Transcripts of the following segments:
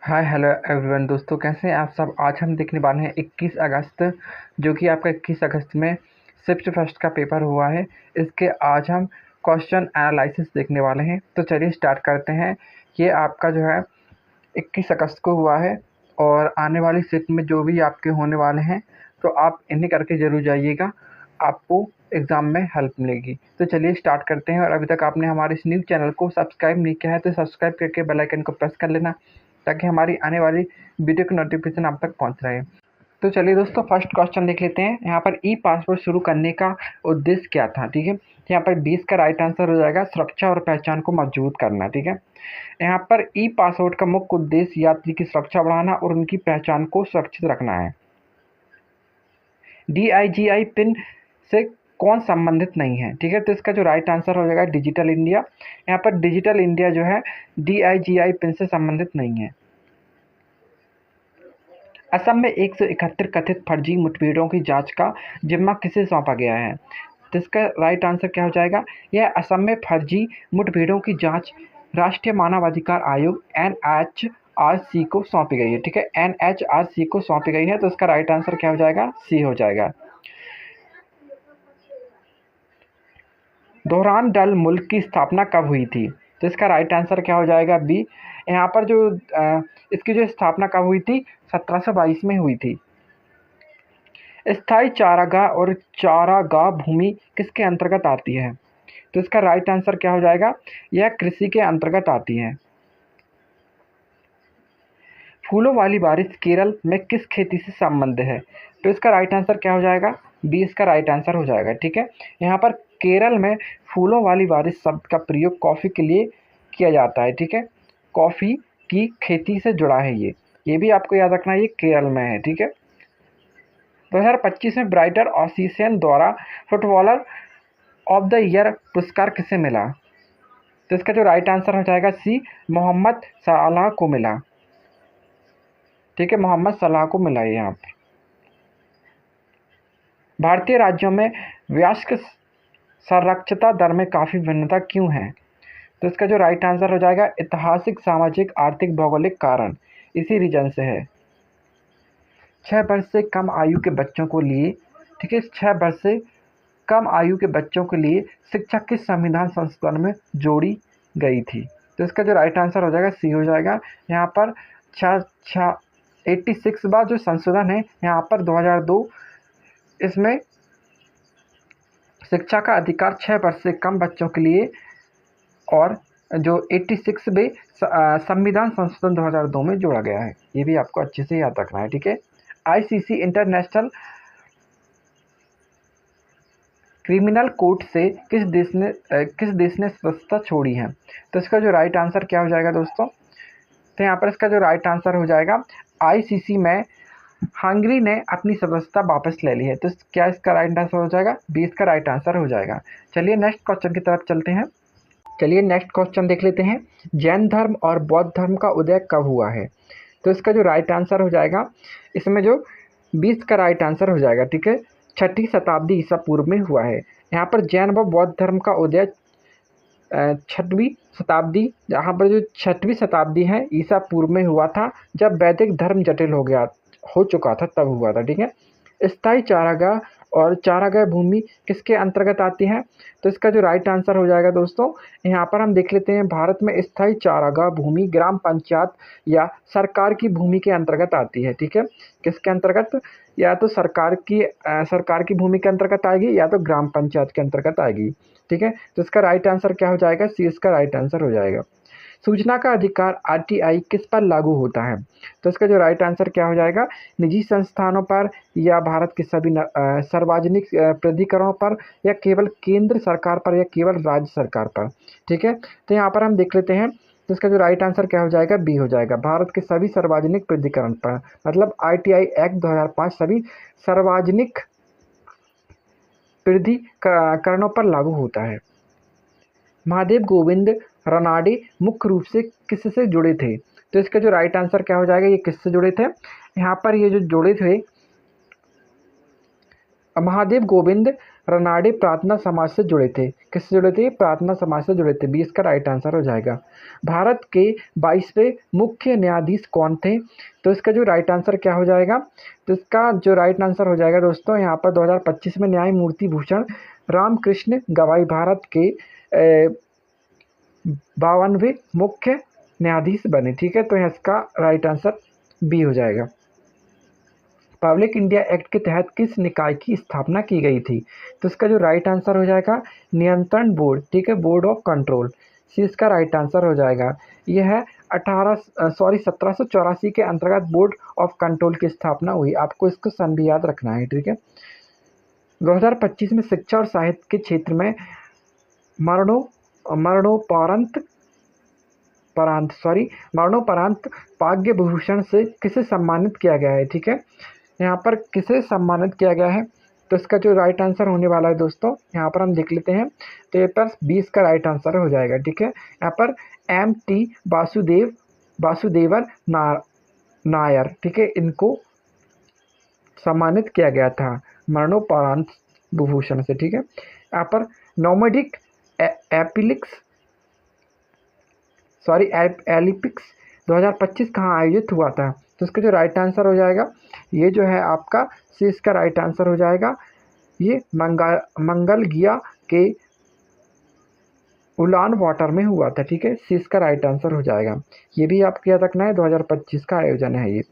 Hi hello everyone दोस्तों, कैसे हैं आप सब। आज हम देखने वाले हैं 21 अगस्त, जो कि आपका 21 अगस्त में शिफ्ट फर्स्ट का पेपर हुआ है। इसके आज हम क्वेश्चन एनालिसिस देखने वाले हैं। तो चलिए स्टार्ट करते हैं। ये आपका जो है 21 अगस्त को हुआ है और आने वाली शिफ्ट में जो भी आपके होने वाले हैं तो आप इन्हें करके ज़रूर जाइएगा, आपको एग्ज़ाम में हेल्प मिलेगी। तो चलिए स्टार्ट करते हैं। और अभी तक आपने हमारे इस न्यूज़ चैनल को सब्सक्राइब नहीं किया है तो सब्सक्राइब करके बेल आइकन को प्रेस कर लेना, ताकि हमारी आने वाली वीडियो की नोटिफिकेशन आप तक पहुंच रहे। तो चलिए दोस्तों, फर्स्ट क्वेश्चन देख लेते हैं। यहाँ पर ई पासपोर्ट शुरू करने का उद्देश्य क्या था। ठीक है, यहाँ पर 20 का राइट आंसर हो जाएगा सुरक्षा और पहचान को मजबूत करना। ठीक है, यहाँ पर ई पासपोर्ट का मुख्य उद्देश्य यात्री की सुरक्षा बढ़ाना और उनकी पहचान को सुरक्षित रखना है। DIGI पिन से कौन संबंधित नहीं है। ठीक है, तो इसका जो राइट आंसर हो जाएगा डिजिटल इंडिया। यहाँ पर डिजिटल इंडिया जो है DIGI पिन से संबंधित नहीं है। असम में 171 कथित फर्जी मुठभेड़ों की जांच का जिम्मा किसे सौंपा गया है। तो इसका राइट आंसर क्या हो जाएगा। यह असम में फर्जी मुठभेड़ों की जांच राष्ट्रीय मानवाधिकार आयोग NHRC को सौंपी गई है। ठीक है, NHRC को सौंपी गई है। तो इसका राइट आंसर क्या हो जाएगा, सी हो जाएगा। दोहरान दल मुल्क की स्थापना कब हुई थी। तो इसका राइट आंसर क्या हो जाएगा, बी। यहाँ पर जो इसकी जो स्थापना कब हुई थी, 1722 में हुई थी। स्थायी चारागाह और चारागाह भूमि किसके अंतर्गत आती है। तो इसका राइट आंसर क्या हो जाएगा, यह कृषि के अंतर्गत आती है। फूलों वाली बारिश केरल में किस खेती से संबंध है। तो इसका राइट आंसर क्या हो जाएगा, बी इसका राइट आंसर हो जाएगा। ठीक है, यहाँ पर केरल में फूलों वाली बारिश शब्द का प्रयोग कॉफ़ी के लिए किया जाता है। ठीक है, कॉफ़ी की खेती से जुड़ा है ये भी आपको याद रखना है, ये केरल में है। ठीक है, 2025 में ब्राइटर एसोसिएशन द्वारा फुटबॉलर ऑफ द ईयर पुरस्कार किसे मिला। तो इसका जो राइट आंसर हो जाएगा, सी मोहम्मद सलाह को मिला। ठीक है, मोहम्मद सलाह को मिला है यहाँ पर। भारतीय राज्यों में वयस्क साक्षरता दर में काफ़ी भिन्नता क्यों है। तो इसका जो राइट आंसर हो जाएगा, ऐतिहासिक सामाजिक आर्थिक भौगोलिक कारण इसी रीजन से है। 6 वर्ष से कम आयु के बच्चों को लिए, ठीक है, 6 वर्ष से कम आयु के बच्चों के लिए शिक्षा किस संविधान संशोधन में जोड़ी गई थी। तो इसका जो राइट आंसर हो जाएगा, सी हो जाएगा। यहाँ पर 86वां जो संशोधन है यहाँ पर 2002, इसमें शिक्षा का अधिकार 6 वर्ष से कम बच्चों के लिए, और जो 86वें संविधान संशोधन 2002 में जोड़ा गया है। ये भी आपको अच्छे से याद रखना है। ठीक है, ICC इंटरनेशनल क्रिमिनल कोर्ट से किस देश ने सदस्यता छोड़ी है। तो इसका जो राइट आंसर क्या हो जाएगा दोस्तों, तो यहाँ पर इसका जो राइट आंसर हो जाएगा, ICC में हंगरी ने अपनी सदस्यता वापस ले ली है। तो क्या इसका राइट आंसर हो जाएगा, बी इसका राइट आंसर हो जाएगा। चलिए नेक्स्ट क्वेश्चन की तरफ चलते हैं। चलिए नेक्स्ट क्वेश्चन देख लेते हैं। जैन धर्म और बौद्ध धर्म का उदय कब हुआ है। तो इसका जो राइट आंसर हो जाएगा, इसमें जो 20 का राइट आंसर हो जाएगा। ठीक है, 6ठी शताब्दी ईसा पूर्व में हुआ है। यहाँ पर जैन व बौद्ध धर्म का उदय 6वीं शताब्दी, यहाँ पर जो 6वीं शताब्दी है ईसा पूर्व में हुआ था, जब वैदिक धर्म जटिल हो चुका था, तब हुआ था। ठीक है, स्थायी चारागाह और चारागाह भूमि किसके अंतर्गत आती है। तो इसका जो राइट आंसर हो जाएगा दोस्तों, यहाँ पर हम देख लेते हैं। भारत में स्थायी चारागाह भूमि ग्राम पंचायत या सरकार की भूमि के अंतर्गत आती है। ठीक है, किसके अंतर्गत, या तो सरकार की भूमि के अंतर्गत आएगी या तो ग्राम पंचायत के अंतर्गत आएगी। ठीक है, तो इसका राइट आंसर क्या हो जाएगा, सी इसका राइट आंसर हो जाएगा। सूचना का अधिकार RTI किस पर लागू होता है। तो इसका जो राइट आंसर क्या हो जाएगा, निजी संस्थानों पर या भारत के सभी सार्वजनिक प्राधिकरणों पर या केवल केंद्र सरकार पर या केवल राज्य सरकार पर। ठीक है, तो यहाँ पर हम देख लेते हैं। तो इसका जो राइट आंसर क्या हो जाएगा, बी हो जाएगा, भारत के सभी सार्वजनिक प्राधिकरण पर, मतलब RTI एक्ट 2005 सभी सार्वजनिक प्राधिकरणों पर लागू होता है। महादेव गोविंद रानडे मुख्य रूप से किससे जुड़े थे। तो इसका जो राइट आंसर क्या हो जाएगा, ये किससे जुड़े थे। यहाँ पर ये जो जुड़े थे, महादेव गोविंद रनाडे प्रार्थना समाज से जुड़े थे। किससे जुड़े थे? प्रार्थना समाज से जुड़े थे। बी इसका राइट आंसर हो जाएगा। भारत के 22वें मुख्य न्यायाधीश कौन थे? तो इसका जो राइट आंसर क्या हो जाएगा? तो इसका जो राइट आंसर हो जाएगा दोस्तों, यहाँ पर 2025 में न्यायमूर्ति भूषण रामकृष्ण गवाई भारत के 52वें मुख्य न्यायाधीश बने। ठीक है, तो इसका राइट आंसर बी हो जाएगा। पब्लिक इंडिया एक्ट के तहत किस निकाय की स्थापना की गई थी? तो इसका जो राइट आंसर हो जाएगा नियंत्रण बोर्ड। ठीक है, बोर्ड ऑफ कंट्रोल, सी इसका राइट आंसर हो जाएगा। यह 1784 के अंतर्गत बोर्ड ऑफ कंट्रोल की स्थापना हुई। आपको इसको सन भी याद रखना है। ठीक है, 2025 में शिक्षा और साहित्य के क्षेत्र में मरणोपरांत भाग्य भूषण से किसे सम्मानित किया गया है? ठीक है, यहाँ पर किसे सम्मानित किया गया है? तो इसका जो राइट आंसर होने वाला है दोस्तों, यहाँ पर हम देख लेते हैं। तो ये पर 20 का राइट आंसर हो जाएगा। ठीक है, यहाँ पर MT वासुदेवन नायर, ठीक है, इनको सम्मानित किया गया था मरणोपरांत विभूषण से। ठीक है, यहाँ पर नोमैडिक एलिपिक्स 2025 कहाँ आयोजित हुआ था? तो इसका जो राइट आंसर हो जाएगा, ये जो है आपका सी इसका राइट आंसर हो जाएगा। ये मंगलगिया के उलान वाटर में हुआ था। ठीक है, सी इसका राइट आंसर हो जाएगा। ये भी आपको याद रखना है, 2025 का आयोजन है ये।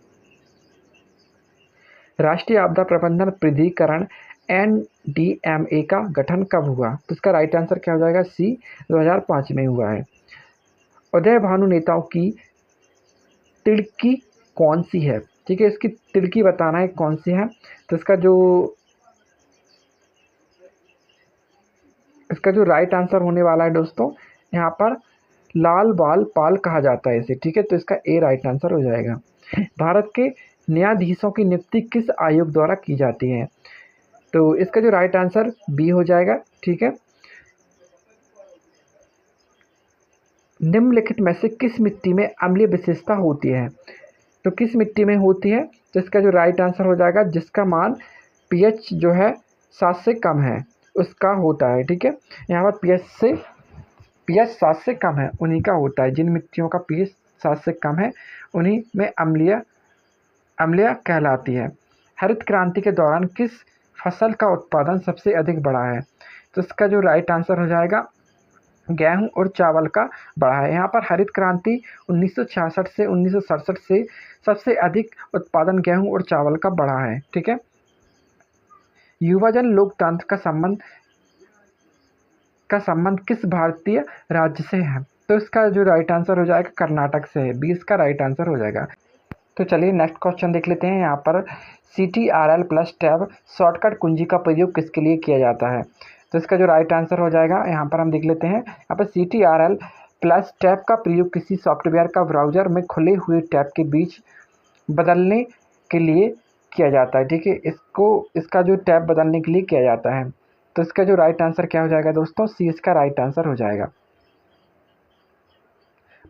राष्ट्रीय आपदा प्रबंधन प्राधिकरण NDMA का गठन कब हुआ? तो इसका राइट आंसर क्या हो जाएगा? सी 2005 में हुआ है। उदय भानु नेताओं की तिड़की कौन सी है? ठीक है, इसकी तिड़की बताना है कौन सी है। तो इसका जो राइट आंसर होने वाला है दोस्तों, यहाँ पर लाल बाल पाल कहा जाता है इसे। ठीक है, तो इसका ए राइट आंसर हो जाएगा। भारत के न्यायाधीशों की नियुक्ति किस आयोग द्वारा की जाती है? तो इसका जो राइट आंसर बी हो जाएगा। ठीक है, निम्नलिखित में से किस मिट्टी में अम्लीय विशेषता होती है? तो किस मिट्टी में होती है? तो इसका जो राइट आंसर हो जाएगा, जिसका मान pH जो है 7 से कम है उसका होता है। ठीक है, यहाँ पर pH 7 से कम है उन्हीं का होता है। जिन मिट्टियों का pH 7 से कम है उन्हीं में अम्लीय कहलाती है। हरित क्रांति के दौरान किस फसल का उत्पादन सबसे अधिक बढ़ा है? तो इसका जो राइट आंसर हो जाएगा, गेहूं और चावल का बढ़ा है। यहाँ पर हरित क्रांति 1966 से 1967 से सबसे अधिक उत्पादन गेहूं और चावल का बढ़ा है। ठीक है, युवाजन लोकतंत्र का संबंध किस भारतीय राज्य से है? तो इसका जो राइट आंसर हो जाएगा कर्नाटक से है। 20 का राइट आंसर हो जाएगा। तो चलिए नेक्स्ट क्वेश्चन देख लेते हैं। यहाँ पर CTRL प्लस टैब शॉर्टकट कुंजी का प्रयोग किसके लिए किया जाता है? तो इसका जो राइट आंसर हो जाएगा, यहाँ पर हम देख लेते हैं। यहाँ पर CTRL प्लस टैब का प्रयोग किसी सॉफ्टवेयर का ब्राउज़र में खुले हुए टैब के बीच बदलने के लिए किया जाता है। ठीक है, इसका जो टैब बदलने के लिए किया जाता है। तो इसका जो राइट आंसर क्या हो जाएगा दोस्तों? सी इसका राइट आंसर हो जाएगा।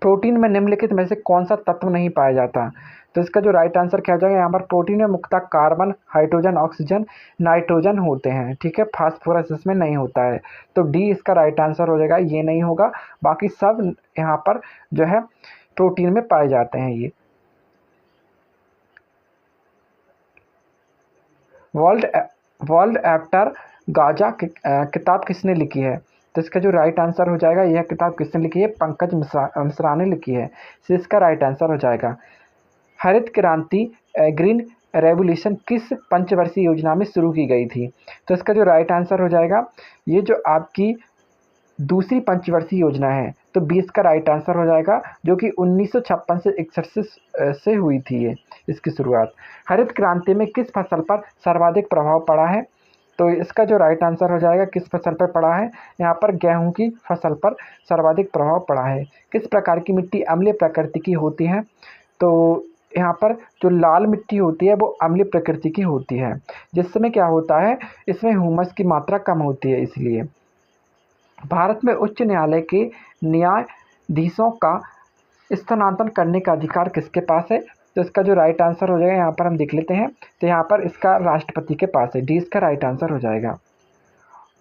प्रोटीन में निम्नलिखित में से कौन सा तत्व नहीं पाया जाता? तो इसका जो राइट आंसर क्या हो जाएगा, यहाँ पर प्रोटीन में मुख्यतः कार्बन, हाइड्रोजन, ऑक्सीजन, नाइट्रोजन होते हैं। ठीक है, फास्फोरस इसमें नहीं होता है। तो डी इसका राइट आंसर हो जाएगा, ये नहीं होगा। बाकी सब यहाँ पर जो है प्रोटीन में पाए जाते हैं। ये वर्ल्ड आफ्टर गाजा किताब किसने लिखी है? तो इसका जो राइट आंसर हो जाएगा, यह किताब किसने लिखी है? पंकज मिश्रा ने लिखी है। तो इसका राइट आंसर हो जाएगा। हरित क्रांति ग्रीन रेवोल्यूशन किस पंचवर्षीय योजना में शुरू की गई थी? तो इसका जो राइट आंसर हो जाएगा, ये जो आपकी दूसरी पंचवर्षीय योजना है। तो 20 का राइट आंसर हो जाएगा, जो कि 1956 से 61 से हुई थी ये इसकी शुरुआत। हरित क्रांति में किस फसल पर सर्वाधिक प्रभाव पड़ा है? तो इसका जो राइट आंसर हो जाएगा, किस फसल पर पड़ा है? यहाँ पर गेहूं की फसल पर सर्वाधिक प्रभाव पड़ा है। किस प्रकार की मिट्टी अम्लीय प्रकृति की होती है? तो यहाँ पर जो लाल मिट्टी होती है वो अम्लीय प्रकृति की होती है, जिसमें क्या होता है, इसमें ह्यूमस की मात्रा कम होती है। इसलिए भारत में उच्च न्यायालय के न्यायाधीशों का स्थानांतरण करने का अधिकार किसके पास है? तो इसका जो राइट आंसर हो जाएगा, यहाँ पर हम देख लेते हैं। तो यहाँ पर इसका राष्ट्रपति के पास है। डी इसका राइट आंसर हो जाएगा।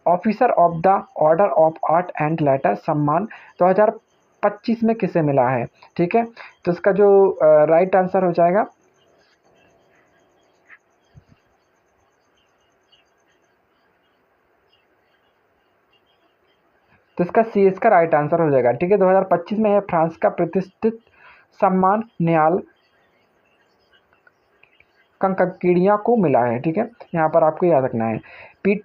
Officer of the order of art and later सम्मान 2025 में किसे मिला है? ठीक है, तो इसका जो राइट आंसर हो जाएगा, तो इसका सी इसका राइट आंसर हो जाएगा। ठीक है, 2025 में यह फ्रांस का प्रतिष्ठित सम्मान निहाल कंकड़िया को मिला है। ठीक है, यहाँ पर आपको याद रखना है। पीट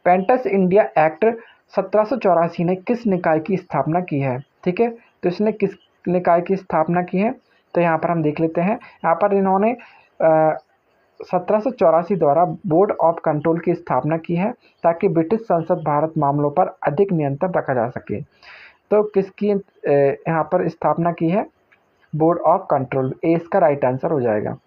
पेंटस इंडिया एक्ट 1784 ने किस निकाय की स्थापना की है? ठीक है, तो इसने किस निकाय की स्थापना की है? तो यहाँ पर हम देख लेते हैं। यहाँ पर इन्होंने 1784 द्वारा बोर्ड ऑफ कंट्रोल की स्थापना की है ताकि ब्रिटिश संसद भारत मामलों पर अधिक नियंत्रण रखा जा सके। तो किसकी यहाँ पर स्थापना की है? Board of control. ए इसका राइट आंसर हो जाएगा।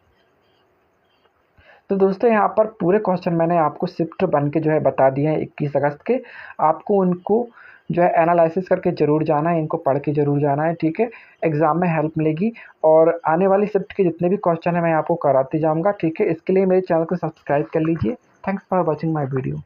तो दोस्तों यहाँ पर पूरे क्वेश्चन मैंने आपको शिफ्ट बन के जो है बता दिए हैं 21 अगस्त के। आपको उनको जो है एनालिसिस करके ज़रूर जाना है, इनको पढ़ के ज़रूर जाना है। ठीक है, एग्ज़ाम में हेल्प मिलेगी और आने वाली शिफ्ट के जितने भी क्वेश्चन हैं मैं आपको कराते जाऊँगा। ठीक है, इसके लिए मेरे चैनल को सब्सक्राइब कर लीजिए। Thanks for watching my video.